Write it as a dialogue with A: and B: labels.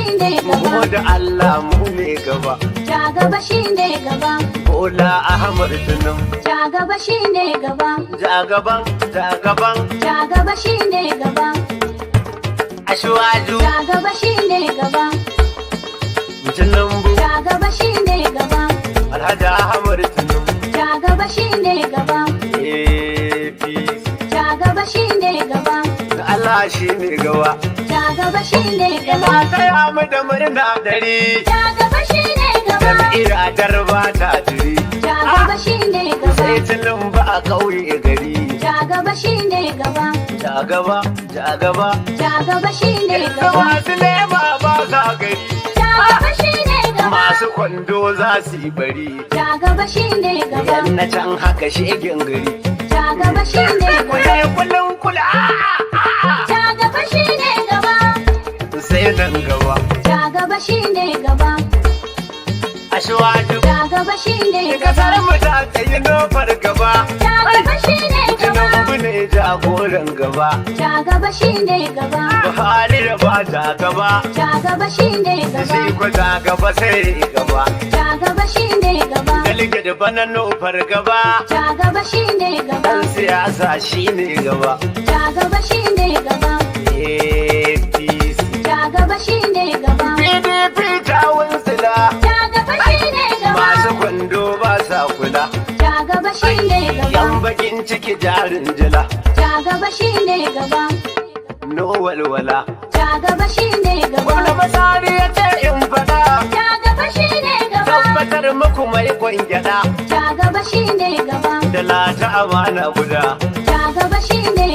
A: shine gaba.
B: Mu da Allah mu ne gaba.
A: Ja gaba shine gaba.
B: Bola Ahmad Tunum.
A: Ja gaba shine gaba.
B: Jagaban, jagaban,
A: Ja gaba shine gaba.
B: Ashwaju.
A: Ja gaba shine gaba.
B: Tinubu.
A: Ja gaba shine gaba.
B: Alhaji Ahmad Tunum.
A: Ja gaba shine gaba.
B: APC.
A: Ja gaba shine gaba.
B: Allah shi ne gaba.
A: Ja gaba shine
B: Ina
A: gaba.
B: taya mu da murna dare.
A: Ja gaba shine gaba.
B: Jam'iyyar Darba ta jiri.
A: Ja gaba shine gaba.
B: Sai Tinubu a ƙauye gari.
A: Ja gaba shine gaba.
B: Jagaba, jagaba.
A: Ja gaba shine
B: Yanzu
A: gaba.
B: masu lema ba sa gari.
A: Ja gaba shine gaba.
B: Masu kwando za su yi bari.
A: Ja gaba shine gaba.
B: Yan na can haka shegen gari.
A: Ja gaba shine gaba.
B: Kule kullum kula.
A: Ja gaba shine gaba.
B: Sai nan gaba.
A: Ja gaba shine gaba.
B: Ashwaju.
A: Ja gaba shine gaba.
B: Kasar mu ta tsayi nofar gaba.
A: Ja gaba shine gaba.
B: Tinubu ne jagoran gaba.
A: Ja gaba shine gaba.
B: Buhari da ba ta gaba.
A: Ja gaba shine
B: Shi
A: gaba.
B: ko ta gaba sai gaba.
A: Ja gaba shine gaba.
B: Dalge da bana nofar gaba.
A: Ja gaba shine gaba.
B: Dan siyasa shi ne gaba.
A: Ja gaba shine gaba.
B: APC.
A: Ja gaba shine gaba.
B: PDP ta wunsila.
A: Ja gaba shine gaba.
B: Masu kwando ba sa kula.
A: Ja gaba shine
B: Yan
A: gaba.
B: bakin ciki jarin jila.
A: Ja gaba shine gaba.
B: No walwala.
A: Ja gaba shine gaba.
B: Wani masari ya ce in fada.
A: Ja gaba shine gaba.
B: Tabbatar muku mai kwangyada.
A: Ja gaba shine gaba.
B: Da lata amana guda.
A: Ja gaba shine